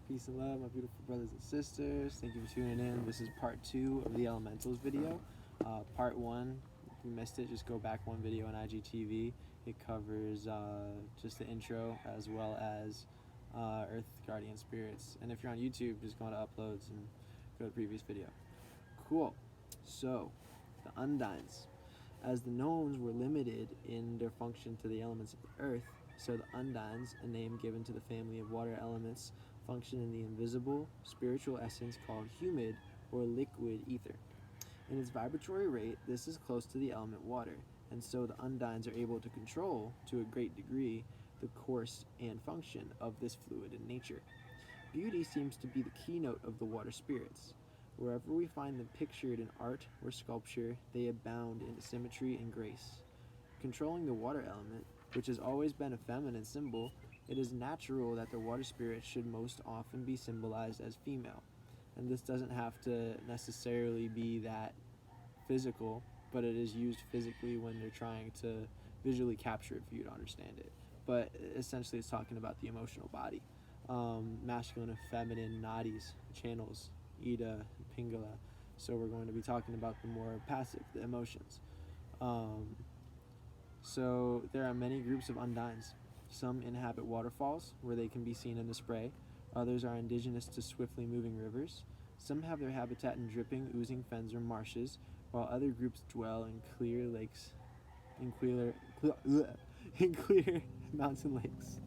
Peace and love, my beautiful brothers and sisters. Thank you for tuning in. This is part 2 of the Elementals video. Part 1, if you missed it, just go back one video on IGTV. It covers just the intro as well as Earth Guardian Spirits. And if you're on YouTube, just go to uploads and go to the previous video. Cool. So, the Undines. As the gnomes were limited in their function to the elements of the earth, so the Undines, a name given to the family of water elements, function in the invisible, spiritual essence called humid or liquid ether. In its vibratory rate, this is close to the element water, and so the Undines are able to control, to a great degree, the course and function of this fluid in nature. Beauty seems to be the keynote of the water spirits. Wherever we find them pictured in art or sculpture, they abound in symmetry and grace. Controlling the water element, which has always been a feminine symbol, it is natural that the water spirit should most often be symbolized as female. And this doesn't have to necessarily be that physical, but it is used physically when they're trying to visually capture it for you to understand it. But essentially it's talking about the emotional body. Masculine and feminine nadis, channels, Ida, Pingala. So we're going to be talking about the more passive, the emotions. So there are many groups of Undines. Some inhabit waterfalls, where they can be seen in the spray. Others are indigenous to swiftly moving rivers. Some have their habitat in dripping, oozing fens or marshes, while other groups dwell in clear lakes, in clear mountain lakes.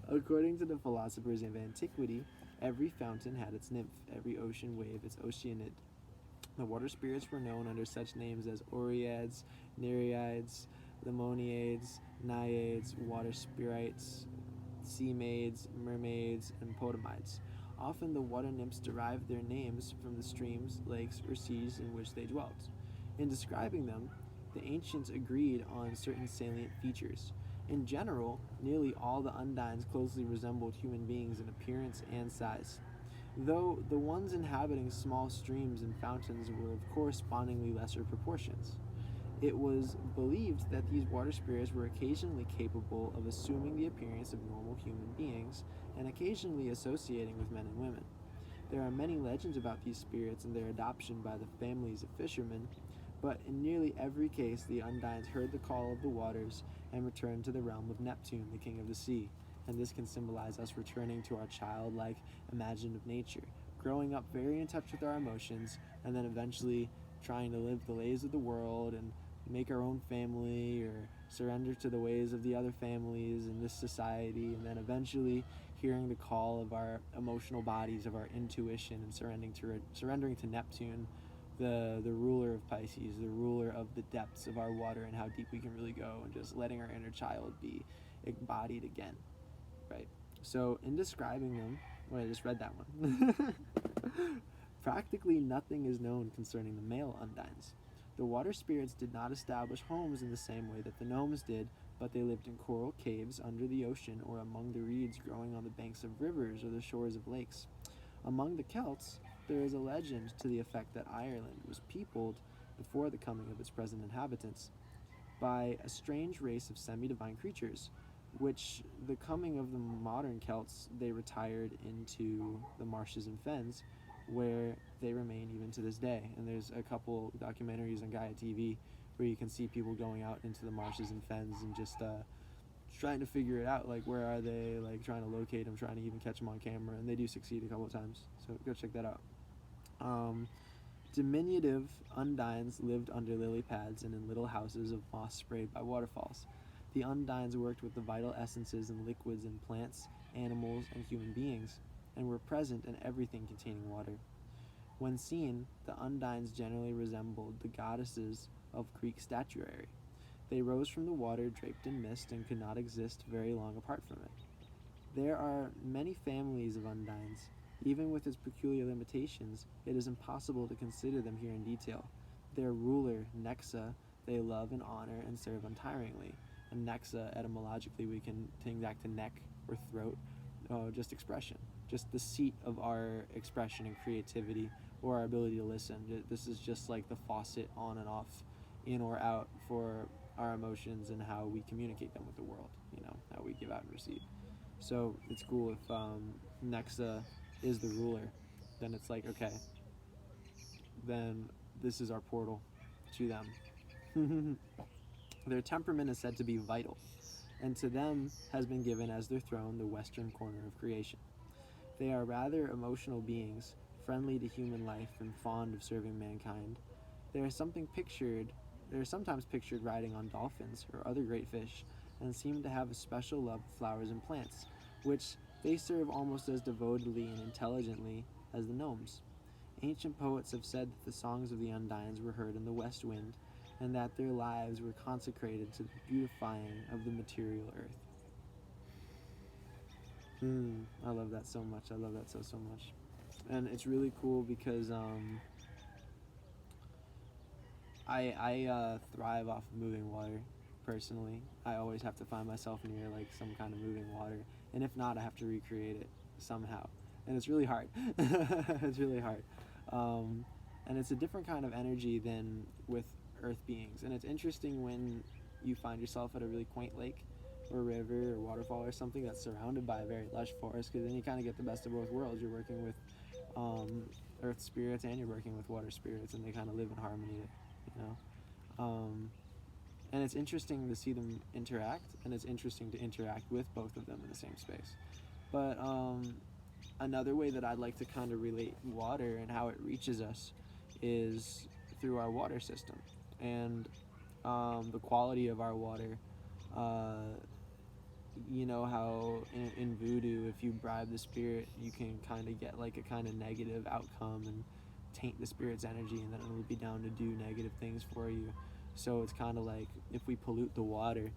According to the philosophers of antiquity, every fountain had its nymph, every ocean wave its oceanid. The water spirits were known under such names as Oreads, Nereids, Lemoniades, Naiades, water spirites, sea maids, mermaids, and potomides. Often the water nymphs derived their names from the streams, lakes, or seas in which they dwelt. In describing them, the ancients agreed on certain salient features. In general, nearly all the Undines closely resembled human beings in appearance and size, though the ones inhabiting small streams and fountains were of correspondingly lesser proportions. It was believed that these water spirits were occasionally capable of assuming the appearance of normal human beings and occasionally associating with men and women. There are many legends about these spirits and their adoption by the families of fishermen, but in nearly every case the Undines heard the call of the waters and returned to the realm of Neptune, the king of the sea, and this can symbolize us returning to our childlike imaginative nature, growing up very in touch with our emotions, and then eventually trying to live the ways of the world and make our own family or surrender to the ways of the other families in this society, and then eventually hearing the call of our emotional bodies, of our intuition, and surrendering to Neptune, the ruler of Pisces, the ruler of the depths of our water and how deep we can really go, and just letting our inner child be embodied again, right? So in describing them, I just read that one. Practically nothing is known concerning the male Undines. The water spirits did not establish homes in the same way that the gnomes did, but they lived in coral caves under the ocean or among the reeds growing on the banks of rivers or the shores of lakes. Among the Celts, there is a legend to the effect that Ireland was peopled before the coming of its present inhabitants by a strange race of semi-divine creatures, which the coming of the modern Celts, they retired into the marshes and fens, where they remain even to this day. And there's a couple documentaries on Gaia TV where you can see people going out into the marshes and fens and just trying to figure it out, like where are they, like trying to locate them, trying to even catch them on camera, and they do succeed a couple of times, so go check that out. Diminutive Undines lived under lily pads and in little houses of moss sprayed by waterfalls. The Undines worked with the vital essences and liquids in plants, animals, and human beings, and were present in everything containing water. When seen, the Undines generally resembled the goddesses of Greek statuary. They rose from the water draped in mist and could not exist very long apart from it. There are many families of Undines. Even with its peculiar limitations, it is impossible to consider them here in detail. Their ruler, Nexa, they love and honor and serve untiringly. And Nexa, etymologically, we can take back to neck or throat, just expression, just the seat of our expression and creativity, or our ability to listen. This is just like the faucet on and off, in or out, for our emotions and how we communicate them with the world, how we give out and receive. So it's cool if Nexa is the ruler, then it's like, okay, then this is our portal to them. Their temperament is said to be vital, and to them has been given as their throne the western corner of creation. They are rather emotional beings, friendly to human life and fond of serving mankind. They are sometimes pictured riding on dolphins or other great fish, and seem to have a special love of flowers and plants, which they serve almost as devotedly and intelligently as the gnomes. Ancient poets have said that the songs of the Undines were heard in the west wind, and that their lives were consecrated to the beautifying of the material earth. I love that so much. I love that so much. And it's really cool because I thrive off of moving water, personally. I always have to find myself near like some kind of moving water, and if not, I have to recreate it somehow. And it's really hard. It's really hard. And it's a different kind of energy than with earth beings. And it's interesting when you find yourself at a really quaint lake or river or waterfall or something that's surrounded by a very lush forest, because then you kind of get the best of both worlds. You're working with earth spirits and you're working with water spirits, and they kind of live in harmony there. And it's interesting to see them interact, and it's interesting to interact with both of them in the same space. But another way that I'd like to kind of relate water and how it reaches us is through our water system and the quality of our water. You know how in voodoo, if you bribe the spirit, you can kind of get like a kind of negative outcome and taint the spirit's energy, and then it'll be down to do negative things for you. So it's kind of like if we pollute the water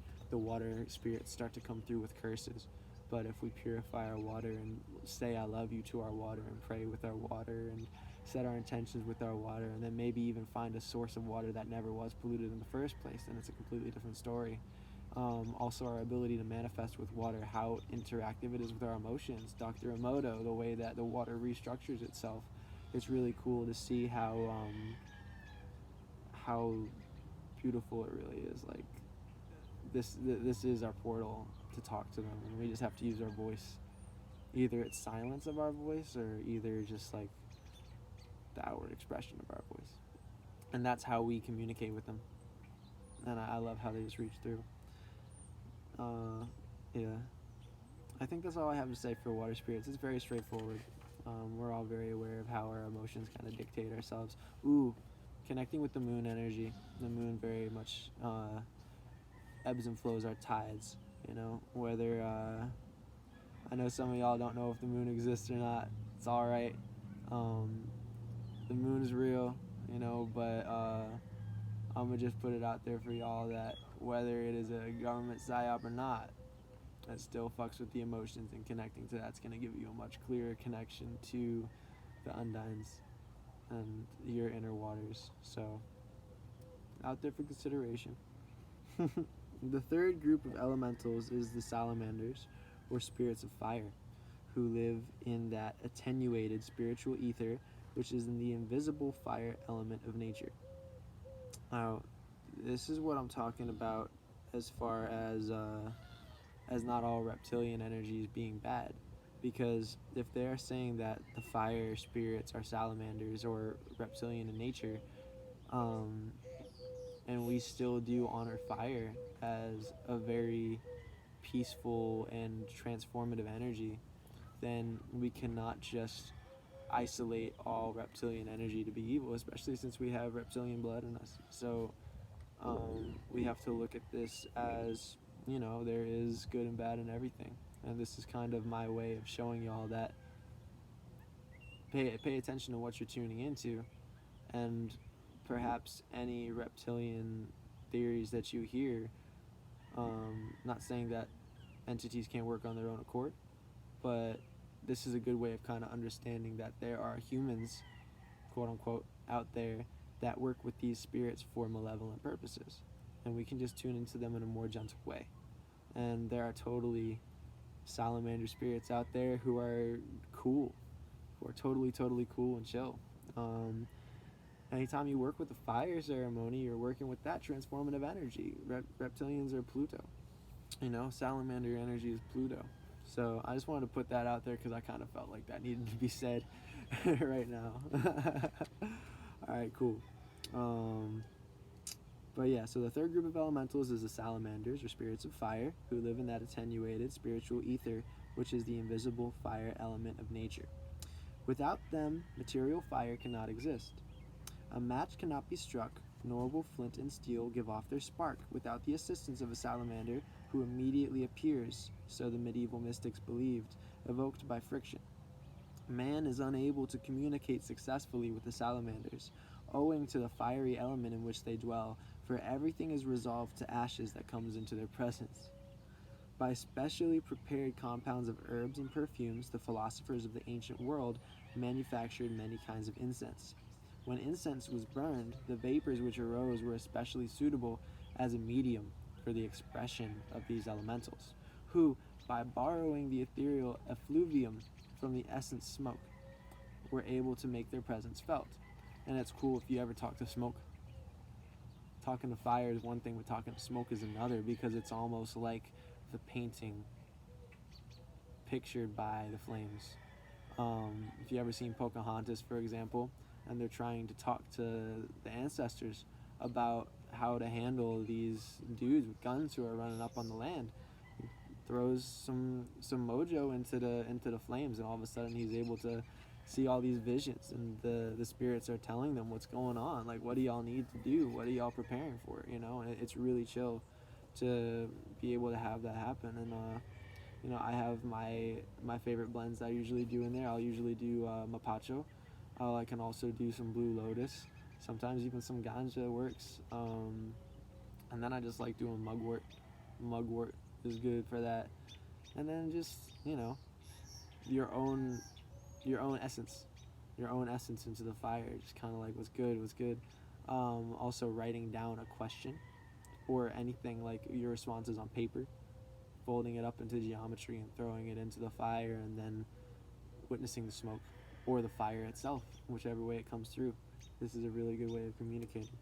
spirits start to come through with curses. But if we purify our water and say I love you to our water and pray with our water and set our intentions with our water, and then maybe even find a source of water that never was polluted in the first place, then it's a completely different story. Also, our ability to manifest with water, how interactive it is with our emotions. Dr. Emoto, the way that the water restructures itself, it's really cool to see how beautiful it really is. Like this is our portal to talk to them, and we just have to use our voice. Either it's silence of our voice, or either just like the outward expression of our voice, and that's how we communicate with them. And I love how they just reach through. Yeah, I think that's all I have to say for water spirits. It's very straightforward. We're all very aware of how our emotions kind of dictate ourselves. Connecting with the moon energy. The moon very much ebbs and flows our tides. You know, whether I know some of y'all don't know if the moon exists or not. It's all right. The moon is real, you know, but I'm gonna just put it out there for y'all that whether it is a government psyop or not, that still fucks with the emotions, and connecting to that's gonna give you a much clearer connection to the Undines and your inner waters. So, out there for consideration. The third group of elementals is the Salamanders, or spirits of fire, who live in that attenuated spiritual ether, which is in the invisible fire element of nature. Now, this is what I'm talking about as far as not all reptilian energies being bad. Because if they're saying that the fire spirits are salamanders or reptilian in nature, and we still do honor fire as a very peaceful and transformative energy, then we cannot just isolate all reptilian energy to be evil, especially since we have reptilian blood in us. So we have to look at this as, you know, there is good and bad in everything. And this is kind of my way of showing y'all that pay attention to what you're tuning into, and perhaps any reptilian theories that you hear, not saying that entities can't work on their own accord, but this is a good way of kind of understanding that there are humans, quote unquote, out there that work with these spirits for malevolent purposes, and we can just tune into them in a more gentle way. And there are totally salamander spirits out there who are cool, who are totally cool and chill. Anytime you work with the fire ceremony, you're working with that transformative energy. Reptilians are Pluto. You know, salamander energy is Pluto. So I just wanted to put that out there because I kind of felt like that needed to be said right now. All right, cool. But yeah, so the third group of elementals is the salamanders, or spirits of fire, who live in that attenuated spiritual ether, which is the invisible fire element of nature. Without them, material fire cannot exist. A match cannot be struck, nor will flint and steel give off their spark without the assistance of a salamander, who immediately appears, so the medieval mystics believed, evoked by friction. Man is unable to communicate successfully with the salamanders, owing to the fiery element in which they dwell, for everything is resolved to ashes that comes into their presence. By specially prepared compounds of herbs and perfumes, the philosophers of the ancient world manufactured many kinds of incense. When incense was burned, the vapors which arose were especially suitable as a medium for the expression of these elementals, who, by borrowing the ethereal effluvium from the essence smoke, were able to make their presence felt. And it's cool if you ever talk to smoke. Talking to fire is one thing, but talking to smoke is another, because it's almost like the painting pictured by the flames. If you ever seen Pocahontas, for example, and they're trying to talk to the ancestors about how to handle these dudes with guns who are running up on the land, he throws some mojo into the flames, and all of a sudden he's able to see all these visions, and the spirits are telling them what's going on, like, what do y'all need to do, what are y'all preparing for, and it's really chill to be able to have that happen. And I have my favorite blends that I usually do in there. I'll usually do mapacho. I can also do some blue lotus, sometimes even some ganja works, and then I just like doing mugwort. Mugwort is good for that. And then just your own essence into the fire, just kind of like what's good. Also writing down a question or anything, like your responses on paper, folding it up into geometry and throwing it into the fire, and then witnessing the smoke or the fire itself, whichever way it comes through. This is a really good way of communicating.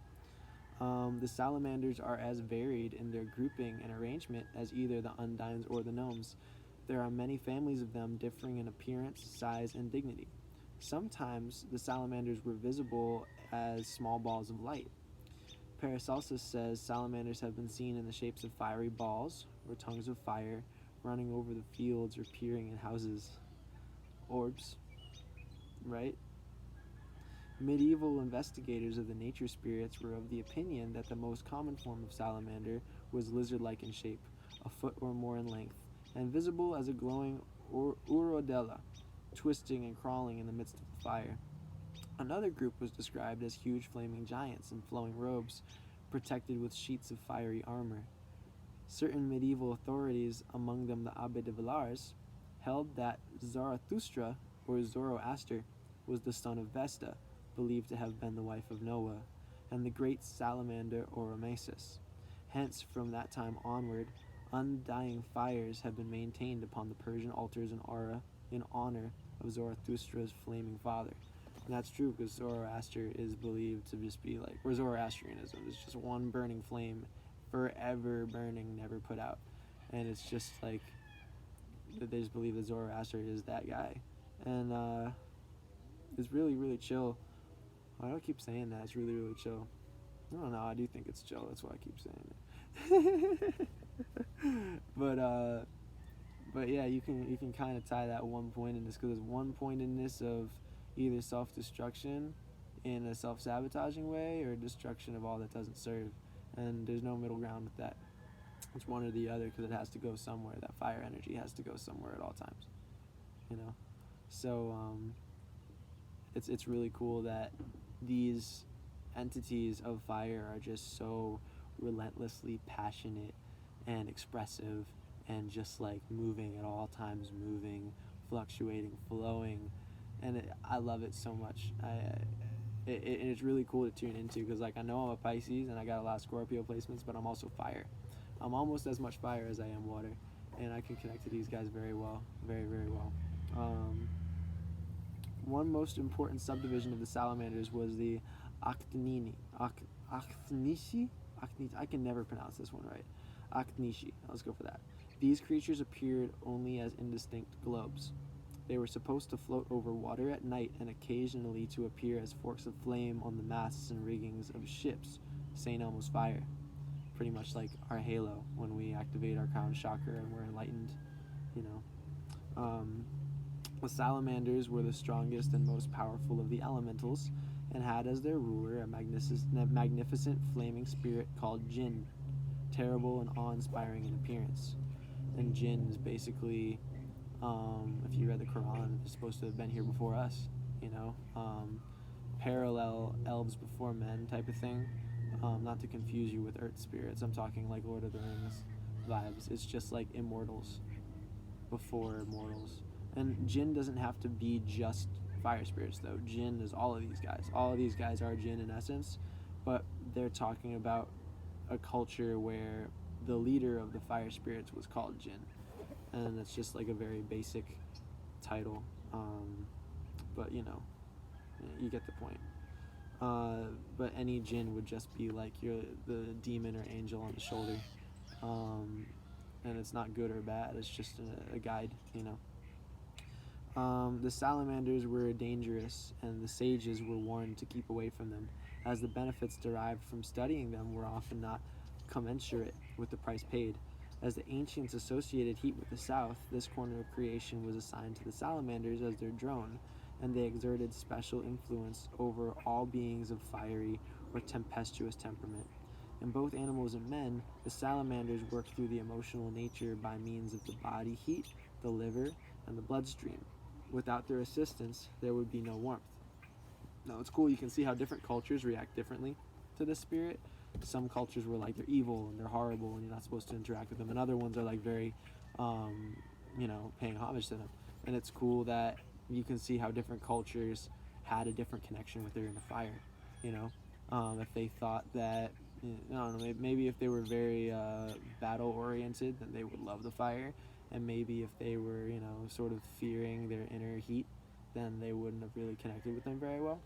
The salamanders are as varied in their grouping and arrangement as either the Undines or the gnomes. There are many families of them, differing in appearance, size, and dignity. Sometimes the salamanders were visible as small balls of light. Paracelsus says salamanders have been seen in the shapes of fiery balls, or tongues of fire, running over the fields or peering in houses. Orbs, right? Medieval investigators of the nature spirits were of the opinion that the most common form of salamander was lizard-like in shape, a foot or more in length, and visible as a glowing urodela, twisting and crawling in the midst of the fire. Another group was described as huge flaming giants in flowing robes, protected with sheets of fiery armor. Certain medieval authorities, among them the Abbé de Villars, held that Zarathustra, or Zoroaster, was the son of Vesta, believed to have been the wife of Noah, and the great salamander Oromesis. Hence, from that time onward, undying fires have been maintained upon the Persian altars in honor of Zarathustra's flaming father. And that's true, because Zoroaster is believed to just be like, or Zoroastrianism is just one burning flame, forever burning, never put out. And it's just like, they just believe that Zoroaster is that guy. And it's really, really chill. I don't keep saying that, it's really, really chill. I don't know, I do think it's chill, that's why I keep saying it. But yeah, you can kind of tie that one-pointedness, because there's one-pointedness of either self-destruction in a self-sabotaging way, or destruction of all that doesn't serve, and there's no middle ground with that. It's one or the other, because it has to go somewhere. That fire energy has to go somewhere at all times, so it's really cool that these entities of fire are just so relentlessly passionate and expressive, and just like moving at all times, fluctuating, flowing, and I love it so much. It's really cool to tune into, because like I know I'm a Pisces and I got a lot of Scorpio placements, but I'm also fire. I'm almost as much fire as I am water, and I can connect to these guys very well, very, very well. One most important subdivision of the salamanders was the Actinishi. I can never pronounce this one right. Actinishi. Let's go for that. These creatures appeared only as indistinct globes. They were supposed to float over water at night and occasionally to appear as forks of flame on the masts and riggings of ships. St. Elmo's fire. Pretty much like our halo when we activate our crown chakra and we're enlightened, you know. The salamanders were the strongest and most powerful of the elementals and had as their ruler a magnificent flaming spirit called Jinn, terrible and awe-inspiring in appearance. And Jinn is basically, if you read the Quran, they're supposed to have been here before us, you know, parallel elves before men type of thing. Not to confuse you with earth spirits, I'm talking like Lord of the Rings vibes. It's just like immortals before mortals. And Jinn doesn't have to be just fire spirits, though. Jinn is all of these guys. All of these guys are Jinn in essence, but they're talking about a culture where the leader of the fire spirits was called Jinn. And it's just like a very basic title. But, you know, you get the point. But any Jinn would just be like the demon or angel on the shoulder. And it's not good or bad, it's just a guide, you know. The salamanders were dangerous, and the sages were warned to keep away from them, as the benefits derived from studying them were often not commensurate with the price paid. As the ancients associated heat with the south, this corner of creation was assigned to the salamanders as their drone, and they exerted special influence over all beings of fiery or tempestuous temperament. In both animals and men, the salamanders work through the emotional nature by means of the body heat, the liver, and the bloodstream. Without their assistance, there would be no warmth. Now, it's cool, you can see how different cultures react differently to this spirit. Some cultures were like, they're evil and they're horrible and you're not supposed to interact with them, and other ones are like very, you know, paying homage to them. And it's cool that you can see how different cultures had a different connection with their inner fire, you know. If they thought that, I don't know, maybe if they were very battle-oriented, then they would love the fire. And maybe if they were, you know, sort of fearing their inner heat, then they wouldn't have really connected with them very well.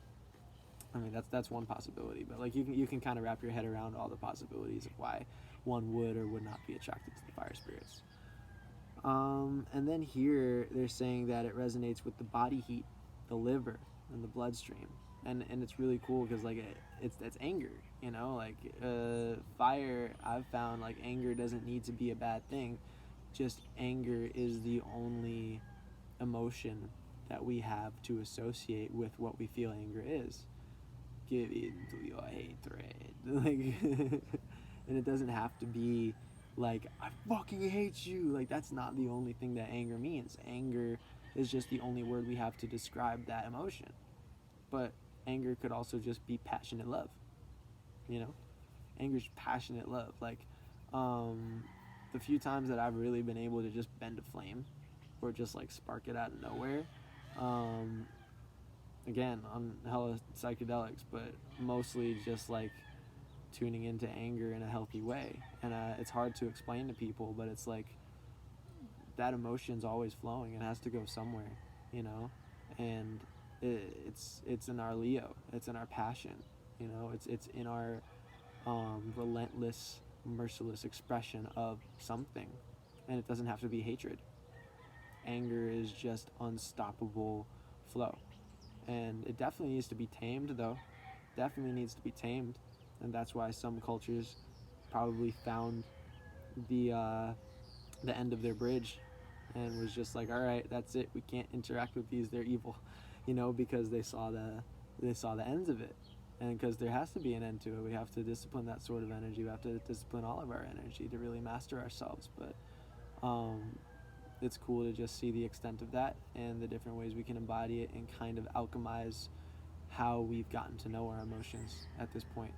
I mean, that's one possibility, but like you can kind of wrap your head around all the possibilities of why one would or would not be attracted to the fire spirits. And then here they're saying that it resonates with the body heat, the liver, and the bloodstream, and it's really cool because like it's anger, you know, like fire. I've found like anger doesn't need to be a bad thing. Just anger is the only emotion that we have to associate with what we feel anger is. Give into your hatred. Like, and it doesn't have to be like, I fucking hate you. Like, that's not the only thing that anger means. Anger is just the only word we have to describe that emotion. But anger could also just be passionate love. You know? Anger's passionate love. Like, the few times that I've really been able to just bend a flame or just like spark it out of nowhere, again, on hella psychedelics, but mostly just like tuning into anger in a healthy way. And it's hard to explain to people, but it's like that emotion's always flowing. It has to go somewhere, you know. And it's in our Leo. It's in our passion, you know. It's in our relentless, merciless expression of something, and it doesn't have to be hatred. Anger is just unstoppable flow, and it definitely needs to be tamed, though. Definitely needs to be tamed, and that's why some cultures probably found the end of their bridge and was just like, all right, that's it, we can't interact with these, they're evil, you know, because they saw the ends of it. And because there has to be an end to it, we have to discipline that sort of energy. We have to discipline all of our energy to really master ourselves. But it's cool to just see the extent of that and the different ways we can embody it and kind of alchemize how we've gotten to know our emotions at this point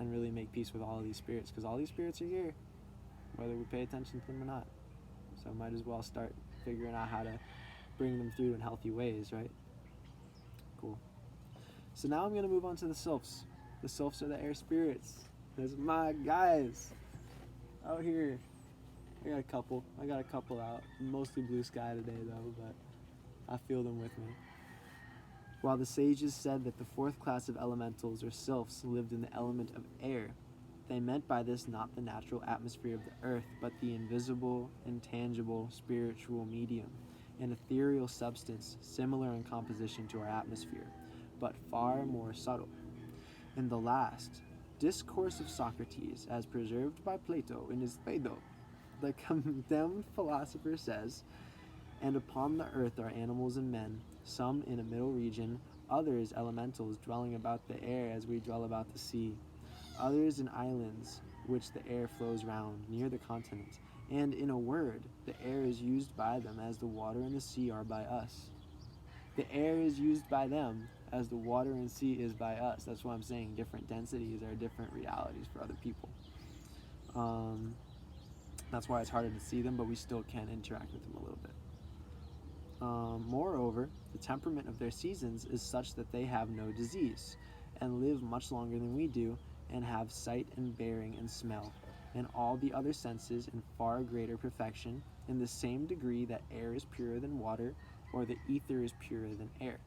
and really make peace with all of these spirits, because all these spirits are here, whether we pay attention to them or not. So might as well start figuring out how to bring them through in healthy ways, right? Cool. So now I'm going to move on to the Sylphs. The Sylphs are the air spirits. There's my guys out here. I got a couple out. Mostly blue sky today though, but I feel them with me. While the sages said that the fourth class of elementals, or Sylphs, lived in the element of air, They meant by this not the natural atmosphere of the earth, but the invisible, intangible, spiritual medium, an ethereal substance similar in composition to our atmosphere, but far more subtle. In the last Discourse of Socrates, as preserved by Plato in his Phaedo, the condemned philosopher says, "And upon the earth are animals and men, some in a middle region, others elementals dwelling about the air as we dwell about the sea, others in islands which the air flows round, near the continent, and in a word, the air is used by them as the water and the sea are by us." The air is used by them as the water and sea is by us. That's why I'm saying different densities are different realities for other people. That's why it's harder to see them, but we still can interact with them a little bit. Moreover, the temperament of their seasons is such that they have no disease, and live much longer than we do, and have sight and bearing and smell, and all the other senses in far greater perfection, in the same degree that air is purer than water, or the ether is purer than air.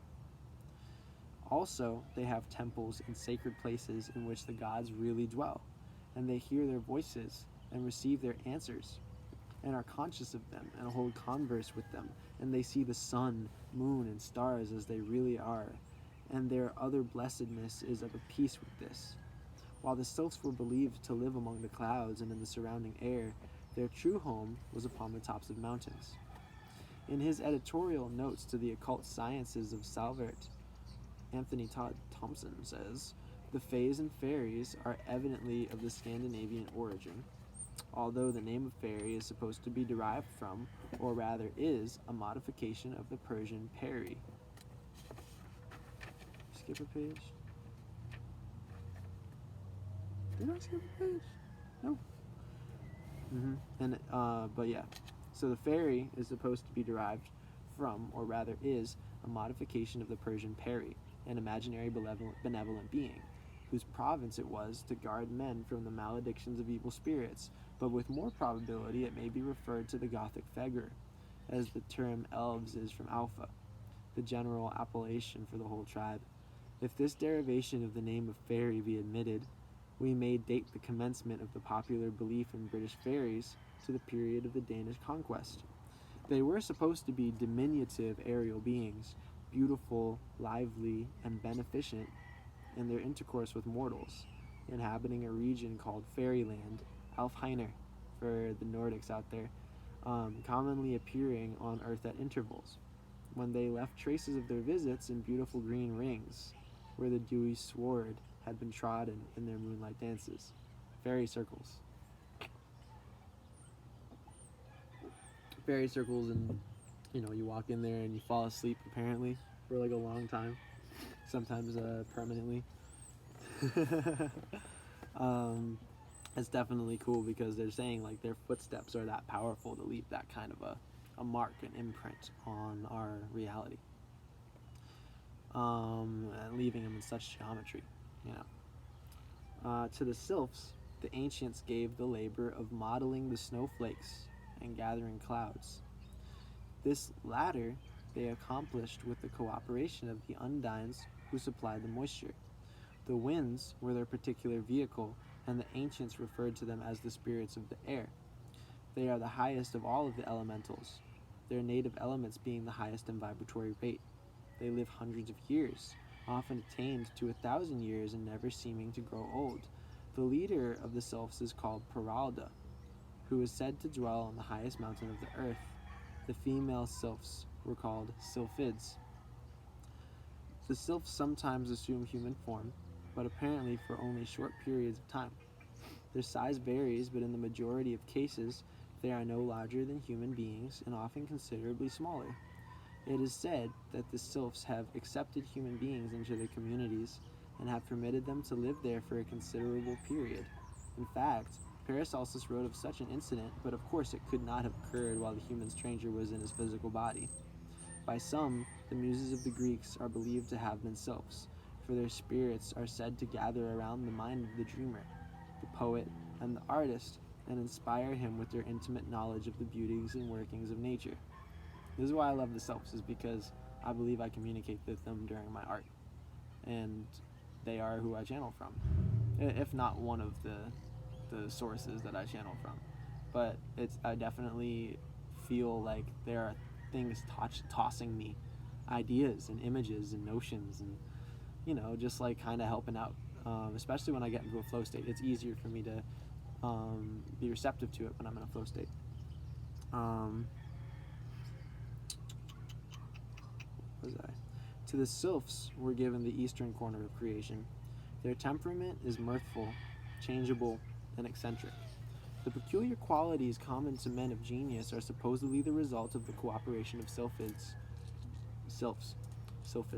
Also, they have temples and sacred places in which the gods really dwell, and they hear their voices and receive their answers, and are conscious of them and hold converse with them, and they see the sun, moon, and stars as they really are, and their other blessedness is of a piece with this. While the Sylphs were believed to live among the clouds and in the surrounding air, their true home was upon the tops of mountains. In his editorial notes to the occult sciences of Salvert, Anthony Todd Thompson says, "The fays and fairies are evidently of the Scandinavian origin, although the name of fairy is supposed to be derived from, or rather is, a modification of the Persian peri." Skip a page. Did I skip a page? No. But yeah. So the fairy is supposed to be derived from, or rather is, a modification of the Persian peri, an imaginary benevolent being, whose province it was to guard men from the maledictions of evil spirits, but with more probability it may be referred to the Gothic Fegur, as the term elves is from Alpha, the general appellation for the whole tribe. If this derivation of the name of fairy be admitted, we may date the commencement of the popular belief in British fairies to the period of the Danish conquest. They were supposed to be diminutive aerial beings, beautiful, lively, and beneficent in their intercourse with mortals, inhabiting a region called Fairyland, Alfheiner, for the Nordics out there, commonly appearing on Earth at intervals, when they left traces of their visits in beautiful green rings, where the dewy sward had been trodden in their moonlight dances. Fairy circles. Fairy circles, and you walk in there and you fall asleep apparently for like a long time, sometimes permanently. It's definitely cool because they're saying like their footsteps are that powerful to leave that kind of a mark, an imprint on our reality, and leaving them in such geometry. To the Sylphs, the ancients gave the labor of modeling the snowflakes and gathering clouds. This latter they accomplished with the cooperation of the Undines, who supplied the moisture. The winds were their particular vehicle, and the ancients referred to them as the spirits of the air. They are the highest of all of the elementals, their native elements being the highest in vibratory rate. They live hundreds of years, often attained to 1,000 years and never seeming to grow old. The leader of the Sylphs is called Paralda, who is said to dwell on the highest mountain of the earth. The female Sylphs were called Silphids. The Sylphs sometimes assume human form, but apparently for only short periods of time. Their size varies, but in the majority of cases, they are no larger than human beings and often considerably smaller. It is said that the Sylphs have accepted human beings into their communities and have permitted them to live there for a considerable period. In fact, Paracelsus wrote of such an incident, but of course it could not have occurred while the human stranger was in his physical body. By some, the muses of the Greeks are believed to have been Sylphs, for their spirits are said to gather around the mind of the dreamer, the poet, and the artist, and inspire him with their intimate knowledge of the beauties and workings of nature. This is why I love the Sylphs, is because I believe I communicate with them during my art, and they are who I channel from, if not one of the the sources that I channel from. But I definitely feel like there are things tossing me ideas and images and notions, and just like kind of helping out, especially when I get into a flow state. It's easier for me to be receptive to it when I'm in a flow state. What was I? To the Sylphs were given the eastern corner of creation. Their temperament is mirthful, changeable, and eccentric. The peculiar qualities common to men of genius are supposedly the result of the cooperation of Sylphids,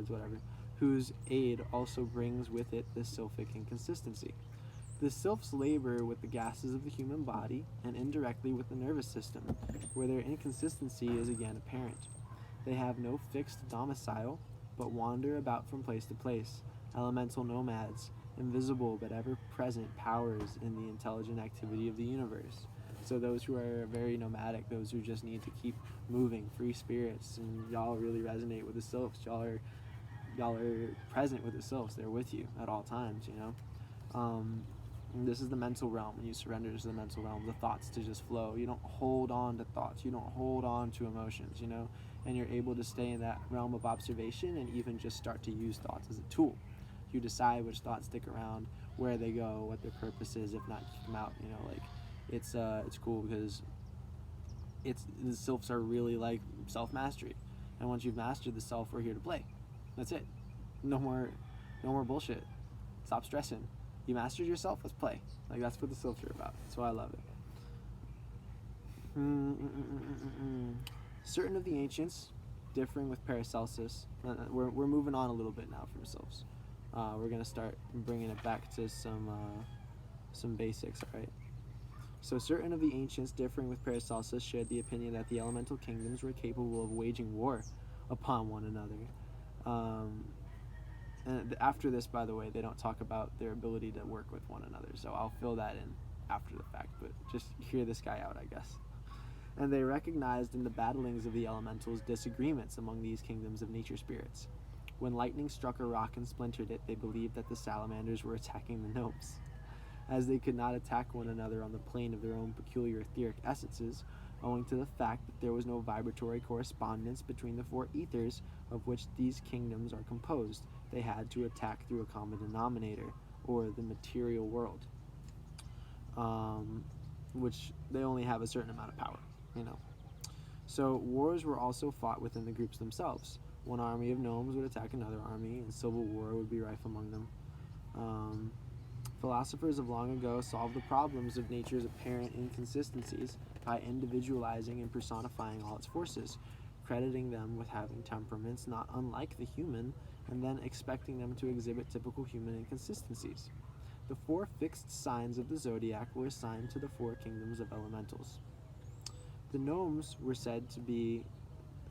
whatever, whose aid also brings with it the sylphic inconsistency. The Sylphs labor with the gases of the human body and indirectly with the nervous system, where their inconsistency is again apparent. They have no fixed domicile, but wander about from place to place, elemental nomads, invisible but ever-present powers in the intelligent activity of the universe. So those who are very nomadic, those who just need to keep moving, free spirits, and y'all really resonate with the Sylphs. Y'all are present with the Sylphs. They're with you at all times, This is the mental realm. When you surrender to the mental realm, the thoughts to just flow. You don't hold on to thoughts. You don't hold on to emotions, and you're able to stay in that realm of observation and even just start to use thoughts as a tool. You decide which thoughts stick around, where they go, what their purpose is. If not, kick them out. It's cool because the Sylphs are really like self-mastery, and once you've mastered the self, we're here to play. That's it. No more bullshit. Stop stressing. You mastered yourself. Let's play. Like, that's what the Sylphs are about. That's why I love it. Certain of the ancients, differing with Paracelsus, we're moving on a little bit now from Sylphs. We're going to start bringing it back to some basics, all right? So certain of the ancients, differing with Paracelsus, shared the opinion that the elemental kingdoms were capable of waging war upon one another. And after this, by the way, they don't talk about their ability to work with one another, so I'll fill that in after the fact, but just hear this guy out, I guess. And they recognized in the battlings of the elementals disagreements among these kingdoms of nature spirits. When lightning struck a rock and splintered it, they believed that the salamanders were attacking the gnomes. As they could not attack one another on the plane of their own peculiar etheric essences, owing to the fact that there was no vibratory correspondence between the four ethers of which these kingdoms are composed, they had to attack through a common denominator, or the material world, which they only have a certain amount of power, So wars were also fought within the groups themselves. One army of gnomes would attack another army, and civil war would be rife among them. Philosophers of long ago solved the problems of nature's apparent inconsistencies by individualizing and personifying all its forces, crediting them with having temperaments not unlike the human, and then expecting them to exhibit typical human inconsistencies. The four fixed signs of the zodiac were assigned to the four kingdoms of elementals. The gnomes were said to be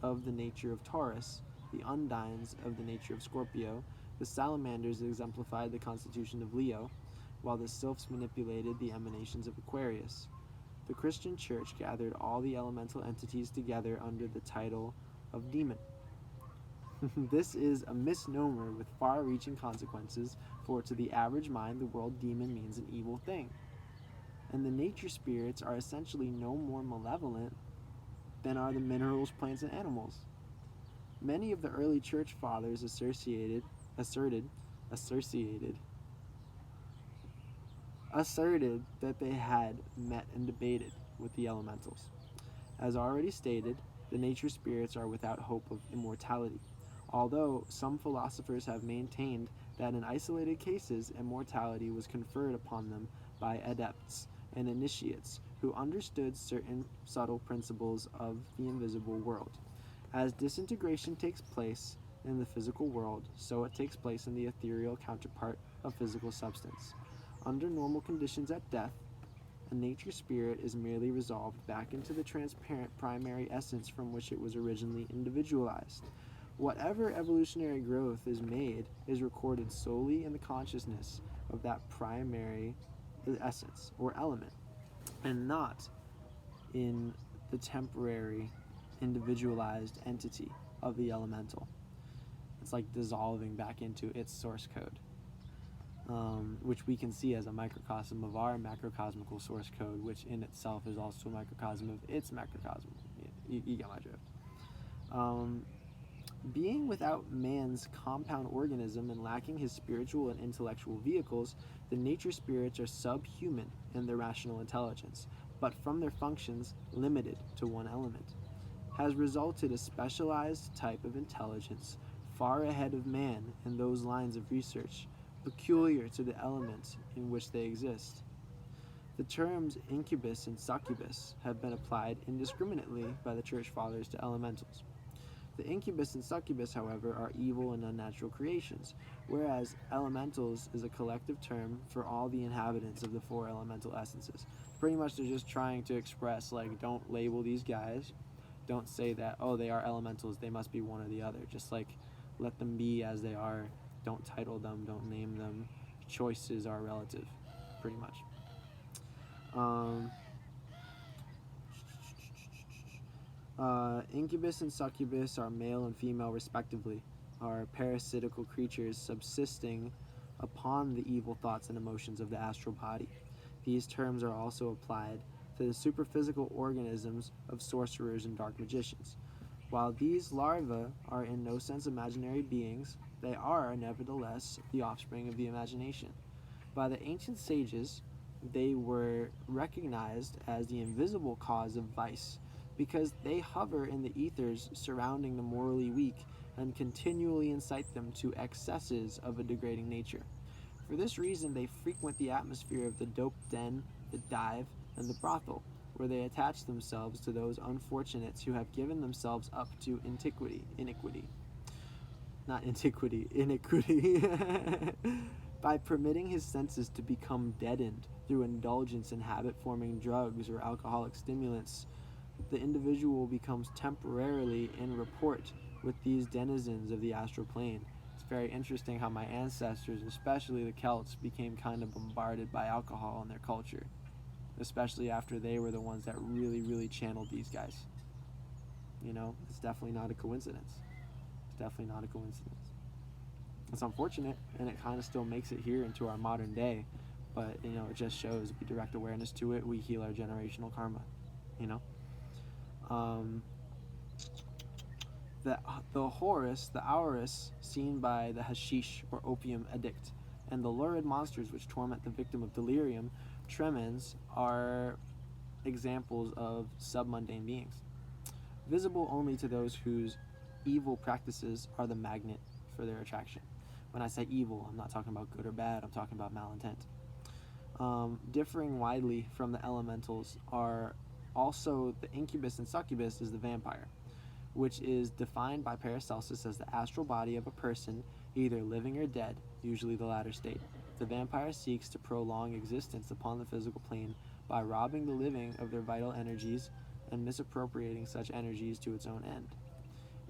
of the nature of Taurus, the Undines of the nature of Scorpio, the Salamanders exemplified the constitution of Leo, while the Sylphs manipulated the emanations of Aquarius. The Christian Church gathered all the elemental entities together under the title of demon. This is a misnomer with far-reaching consequences, for to the average mind the word demon means an evil thing. And the nature spirits are essentially no more malevolent than are the minerals, plants, and animals. Many of the early church fathers asserted that they had met and debated with the elementals. As already stated, the nature spirits are without hope of immortality, although some philosophers have maintained that in isolated cases immortality was conferred upon them by adepts and initiates who understood certain subtle principles of the invisible world. As disintegration takes place in the physical world, so it takes place in the ethereal counterpart of physical substance. Under normal conditions at death, a nature spirit is merely resolved back into the transparent primary essence from which it was originally individualized. Whatever evolutionary growth is made is recorded solely in the consciousness of that primary essence or element, and not in the temporary individualized entity of the elemental. It's like dissolving back into its source code. which we can see as a microcosm of our macrocosmical source code, which in itself is also a microcosm of its macrocosm. You get my drift. Being without man's compound organism and lacking his spiritual and intellectual vehicles, the nature spirits are subhuman in their rational intelligence, but from their functions limited to one element, has resulted a specialized type of intelligence far ahead of man in those lines of research, peculiar to the element in which they exist. The terms incubus and succubus have been applied indiscriminately by the church fathers to elementals. The incubus and succubus, however, are evil and unnatural creations, whereas elementals is a collective term for all the inhabitants of the four elemental essences. Pretty much they're just trying to express, like, don't label these guys. Don't say that, oh, they are elementals, they must be one or the other. Just, like, let them be as they are. Don't title them, don't name them. Choices are relative, pretty much. Incubus and succubus are male and female respectively, are parasitical creatures subsisting upon the evil thoughts and emotions of the astral body. These terms are also applied to the superphysical organisms of sorcerers and dark magicians. While these larvae are in no sense imaginary beings, they are nevertheless the offspring of the imagination. By the ancient sages, they were recognized as the invisible cause of vice, because they hover in the ethers surrounding the morally weak and continually incite them to excesses of a degrading nature. For this reason, they frequent the atmosphere of the dope den, the dive, and the brothel, where they attach themselves to those unfortunates who have given themselves up to iniquity. By permitting his senses to become deadened through indulgence in habit-forming drugs or alcoholic stimulants, the individual becomes temporarily in rapport with these denizens of the astral plane. It's very interesting how my ancestors, especially the Celts, became kind of bombarded by alcohol in their culture, especially after they were the ones that really, really channeled these guys. You know, it's definitely not a coincidence. It's definitely not a coincidence. It's unfortunate, and it kind of still makes it here into our modern day, but, you know, it just shows we direct awareness to it, we heal our generational karma, you know? The Horus, the Aurus, seen by the hashish or opium addict, and the lurid monsters which torment the victim of delirium tremens are examples of submundane beings, visible only to those whose evil practices are the magnet for their attraction. When I say evil, I'm not talking about good or bad, I'm talking about malintent. Differing widely from the elementals are also the incubus and succubus is the vampire, which is defined by Paracelsus as the astral body of a person, either living or dead, usually the latter state. The vampire seeks to prolong existence upon the physical plane by robbing the living of their vital energies and misappropriating such energies to its own end.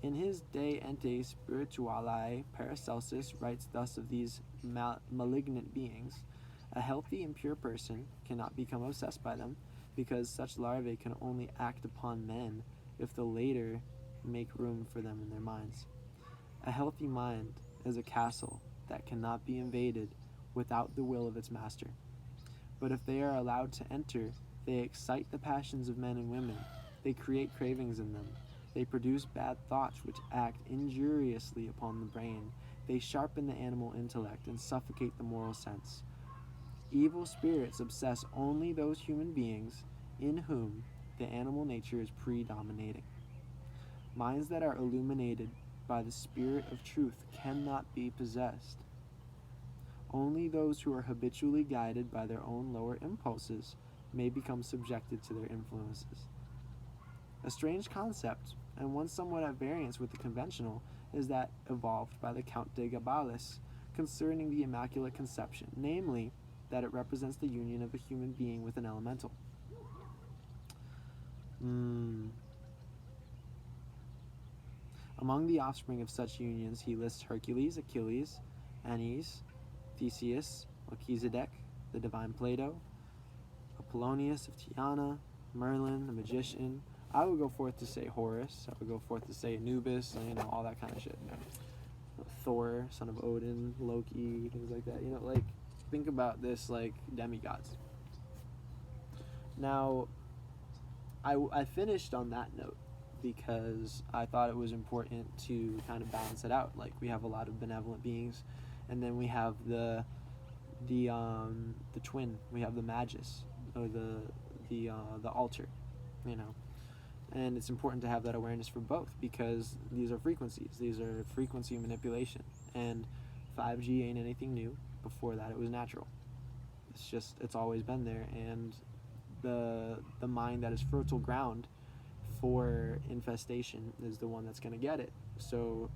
In his De Ente Spirituale, Paracelsus writes thus of these malignant beings: a healthy and pure person cannot become obsessed by them, because such larvae can only act upon men if the later make room for them in their minds. A healthy mind is a castle that cannot be invaded without the will of its master. But if they are allowed to enter, they excite the passions of men and women. They create cravings in them. They produce bad thoughts which act injuriously upon the brain. They sharpen the animal intellect and suffocate the moral sense. Evil spirits obsess only those human beings in whom the animal nature is predominating. Minds that are illuminated by the spirit of truth cannot be possessed. Only those who are habitually guided by their own lower impulses may become subjected to their influences. A strange concept, and one somewhat at variance with the conventional, is that evolved by the Count de Gabalis concerning the Immaculate Conception, namely, that it represents the union of a human being with an elemental. Among the offspring of such unions, he lists Hercules, Achilles, Aeneas, Theseus, Melchizedek, the divine Plato, Apollonius of Tyana, Merlin, the magician. I would go forth to say Horus. I would go forth to say Anubis, you know, all that kind of shit. Thor, son of Odin, Loki, things like that. You know, like, think about this like demigods. Now, I finished on that note because I thought it was important to kind of balance it out. Like, we have a lot of benevolent beings, and then we have the twin. We have the magus, or the altar, you know. And it's important to have that awareness for both, because these are frequencies. These are frequency manipulation, and 5G ain't anything new. Before that, it was natural. It's always been there, and the mind that is fertile ground for infestation is the one that's going to get it. So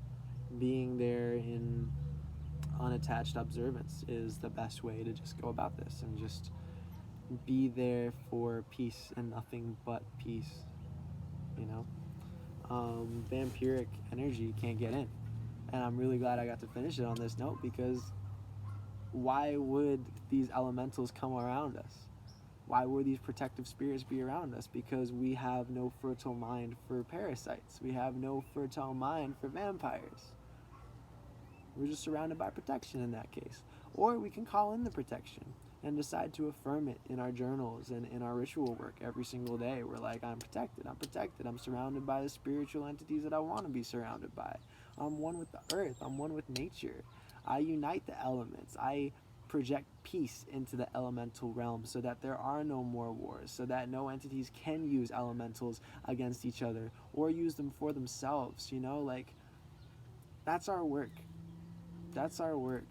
being there in unattached observance is the best way to just go about this, and just be there for peace and nothing but peace, you know. Vampiric energy can't get in, and I'm really glad I got to finish it on this note, because why would these elementals come around us? Why would these protective spirits be around us? Because we have no fertile mind for parasites. We have no fertile mind for vampires. We're just surrounded by protection in that case. Or we can call in the protection and decide to affirm it in our journals and in our ritual work every single day. We're like, I'm protected, I'm protected, I'm surrounded by the spiritual entities that I want to be surrounded by. I'm one with the earth, I'm one with nature. I unite the elements. I project peace into the elemental realm so that there are no more wars, so that no entities can use elementals against each other or use them for themselves, you know. Like, that's our work. That's our work.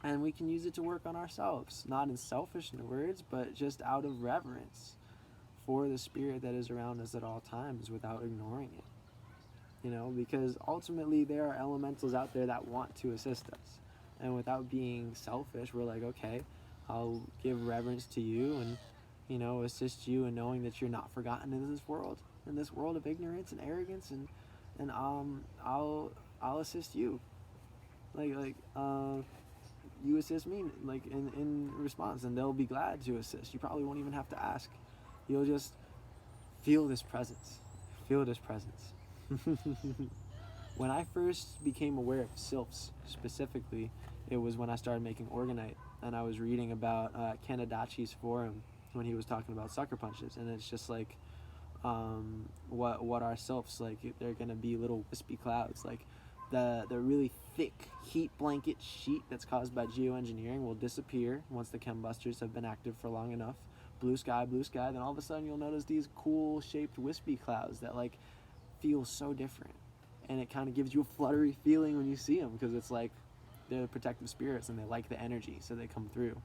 And we can use it to work on ourselves, not in selfish words, but just out of reverence for the spirit that is around us at all times, without ignoring it, you know, because ultimately there are elementals out there that want to assist us. And without being selfish, we're like, okay, I'll give reverence to you and, you know, assist you in knowing that you're not forgotten in this world of ignorance and arrogance, and I'll assist you. Like you assist me, like, in response, and they'll be glad to assist. You probably won't even have to ask. You'll just feel this presence. Feel this presence. When I first became aware of Sylphs specifically, it was when I started making Organite, and I was reading about Ken Adachi's forum when he was talking about sucker punches, and it's just like, what are Sylphs? Like, they're gonna be little wispy clouds. Like, the really thick heat blanket sheet that's caused by geoengineering will disappear once the chembusters have been active for long enough. Blue sky, then all of a sudden you'll notice these cool shaped wispy clouds that, like, feel so different. And it kind of gives you a fluttery feeling when you see them, because it's like they're protective spirits and they like the energy, so they come through.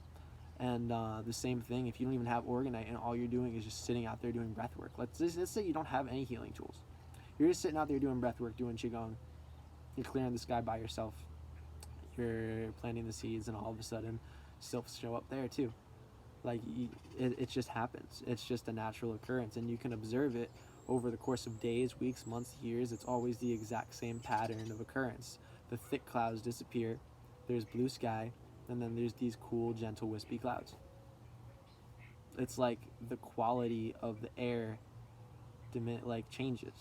And the same thing, if you don't even have Organite and all you're doing is just sitting out there doing breath work. Let's say you don't have any healing tools. You're just sitting out there doing breath work, doing Qigong. You're clearing the sky by yourself. You're planting the seeds, and all of a sudden, Sylphs show up there too. Like, it just happens. It's just a natural occurrence, and you can observe it over the course of days, weeks, months, years. It's always the exact same pattern of occurrence. The thick clouds disappear, there's blue sky, and then there's these cool, gentle, wispy clouds. It's like the quality of the air changes.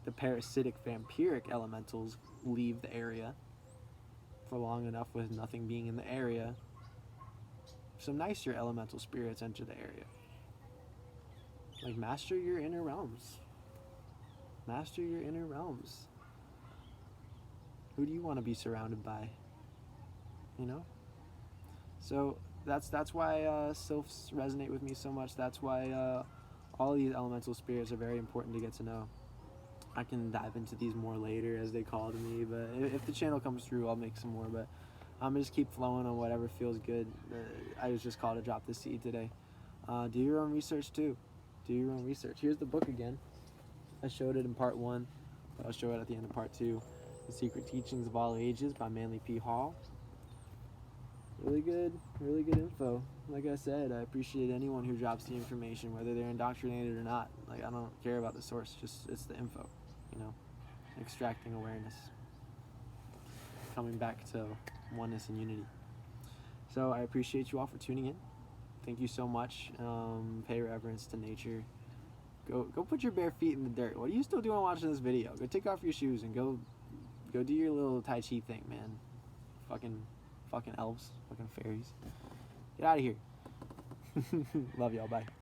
The parasitic vampiric elementals leave the area for long enough with nothing being in the area. Some nicer elemental spirits enter the area. Like, master your inner realms. Master your inner realms. Who do you want to be surrounded by? You know? So that's why Sylphs resonate with me so much. That's why all these elemental spirits are very important to get to know. I can dive into these more later, as they call to me, but if the channel comes through, I'll make some more. But I'm just keep flowing on whatever feels good. I was just called to drop the seed today. Do your own research too. Do your own research. Here's the book again. I showed it in part 1, but I'll show it at the end of part 2. The Secret Teachings of All Ages by Manly P. Hall. Really good info. Like I said, I appreciate anyone who drops the information, whether they're indoctrinated or not. Like, I don't care about the source, just it's the info, you know. Extracting awareness. Coming back to oneness and unity. So I appreciate you all for tuning in. Thank you so much. Pay reverence to nature. Go put your bare feet in the dirt. What are you still doing watching this video? Go take off your shoes and go do your little Tai Chi thing, man. Fucking Fucking elves. Fucking fairies. Get out of here. Love y'all. Bye.